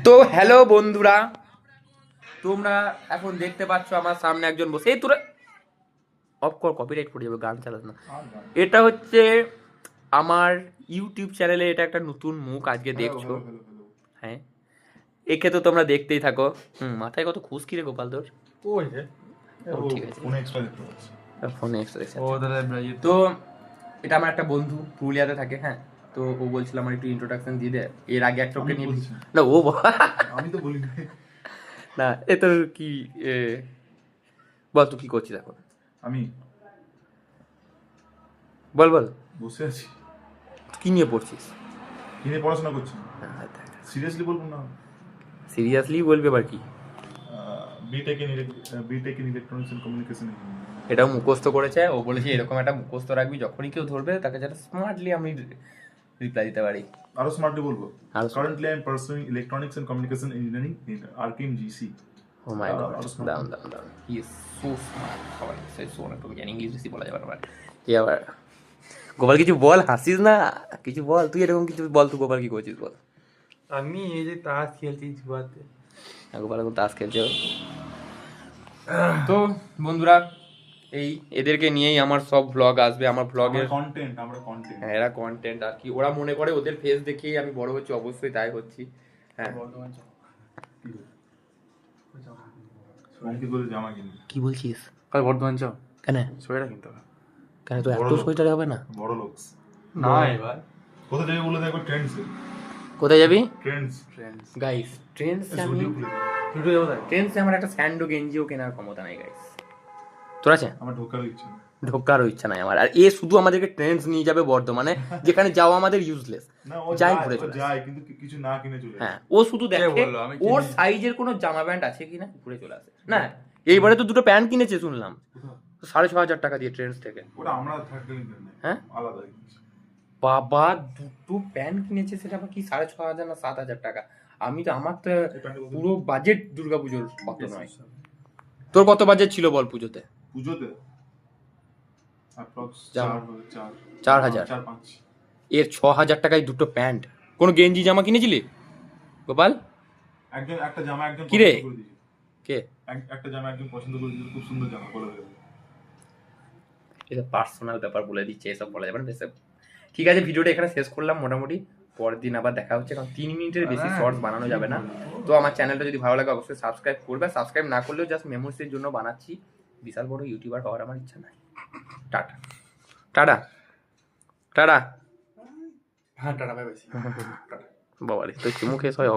তো হ্যালো বন্ধুরা, তোমরা এখন দেখতে পাচ্ছ আমার সামনে একজন বসে। এই তোরা অফ কর, কপিরাইট পড়ে যাবে, গান চালাস না। এটা হচ্ছে আমার ইউটিউব চ্যানেলে, এটা একটা নতুন মুখ আজকে দেখছো। হ্যাঁ, একে তো তোমরা দেখতেই থাকো। মাথায় কত খুশকি রে গোপাল তোর। ওই যে ও ঠিক আছে, ফোনে এক্সট্রা দেখতে পাচ্ছি। ফোনে এক্সট্রা ও তাহলে তো এটা আমার একটা বন্ধু পুরুলিয়াতে থাকে। হ্যাঁ, তো ও বলছিল আমার একটু ইন্ট্রোডাকশন দিয়ে দে। এর আগে একটা ওকে নিয়ে না ও আমি তো বলি না, এ তোর কি বল তুই কি করছিস এখন? আমি বল বল, বসে আছি। কি নিয়ে পড়ছিস? কি নিয়ে পড়াশোনা করছি? সিরিয়াসলি বলবো না? সিরিয়াসলি বলবি আবার কি? BTech in electronics and communication engineering. এটাও মুখস্থ করেছে। ও বলেছে এরকম একটা মুখস্থ রাখবি, যখনই কেউ ধরবে তাকে যেটা স্মার্টলি আমি রিপ্লাই দিতে পারি। আরো স্মার্টলি বলবো। আরো currently I am pursuing electronics and communication engineering in আরকিম জিসি। ও মাই গড, দাম দাম দাম, হি ইজ সো স্মার্ট। সবাই সে সো না, তুমি জানি ইংলিশ বেশি বলা যাবে না। কি আবার গোপাল কিছু বল, হাসিস না, কিছু বল। তুই এরকম কিছু বল, তুই গোপাল কি করছিস বল। আমি এই যে তাস খেলছি জুয়াতে। গোপাল এখন তাস খেলছে। তো বন্ধুরা, এই এদেরকে নিয়েই আমার সব ভ্লগ আসবে। আমার ভ্লগের কন্টেন্ট, আমরা কন্টেন্ট। হ্যাঁ, এরা কন্টেন্ট আর কি। ওরা মনে করে ওদের ফেস দেখেই আমি বড় হচ্ছি, অবশ্যই তাই হচ্ছি। হ্যাঁ, কি করে জামা কিনবি? কি বলছিস? কাল বর্ধমান যাও, কেন সোয়েটার কিনতে হবে। কেন তো এত বড় লোক। সোয়েটার হবে না? বড় লোকস। না এবার কোথায় যাবে বলে দেখো, ট্রেন্ডস। কোথায় যাবি ট্রেন্ডস ফ্রেন্ডস গাইস? ট্রেন্ডসে আমি দুটো যাবো তাই। ট্রেন্ডসে আমার একটা স্যান্ডো গেঞ্জিও কেনার ক্ষমতা নাই গাইস। তোর আছে? আমার ঢোকার ইচ্ছে নেই। ঢোকারও ইচ্ছা নাই আমার। আর এ শুধু আমাদেরকে ট্রেন্ডস নিয়ে যাবে বর্ধমানে, যেখানে যাওয়া আমাদের ইউজলেস। না, ও যাই যায়, ঘুরে ও চলে আসে। যায় কিন্তু কিছু না কিনে চলে হ্যাঁ, আসে। ও শুধু দেখে বললো, আমি ওর কিনে- সাইজের কোনো জামা প্যান্ট আছে কিনা, ঘুরে চলে আসে। না, এইবারে তো দুটো প্যান্ট কিনেছে শুনলাম, কোথাও? 6,500 টাকা দিয়ে ট্রেন্ডস থেকে। ওটা আমরা থাকলে কিনে নেই। হ্যাঁ? আলাদা জিনিস। বাবা, দুটো প্যান্ট কিনেছে, সেটা আবার কি 6,500 না 7,000 টাকা। আমি তো, আমার তো এই প্যান্টটা কত? পুরো বাজেট দুর্গাপুজোর কত নয়। তোর কত বাজেট ছিল বল পুজোতে? পুজোতে অ্যাপ্রক্স জামা? 4,000 4,000? 4-5। এর 6,000 টাকায় দুটো প্যান্ট। কোনো গেঞ্জি জামা কিনেছিলি গোপাল? একজন একটা জামা একজন কি রে? পছন্দ করে দিয়েছে। কে? একটা জামা একজন পছন্দ করে দিয়েছে, খুব সুন্দর জামা, বলে দেবে। এটা পার্সোনাল ব্যাপার, বলে দিচ্ছে, এসব বলা যাবে না। বেশ, ঠিক আছে, ভিডিওটা এখানে শেষ করলাম মোটামুটি। পরের দিন আবার দেখা হচ্ছে, কারণ 3 মিনিটের বেশি শর্টস বানানো যাবে না। তো আমার চ্যানেলটা যদি ভালো লাগে অবশ্যই সাবস্ক্রাইব করবে। সাবস্ক্রাইব না করলেও জাস্ট মেমোরিজের জন্য বানাচ্ছি। বিশাল বড় ইউটিউবার হওয়ার আমার ইচ্ছা নাই। Tata tata tata. হ্যাঁ টাটা, বাই বাই। বাবা রে, তো চুমু খেয়ে সবাই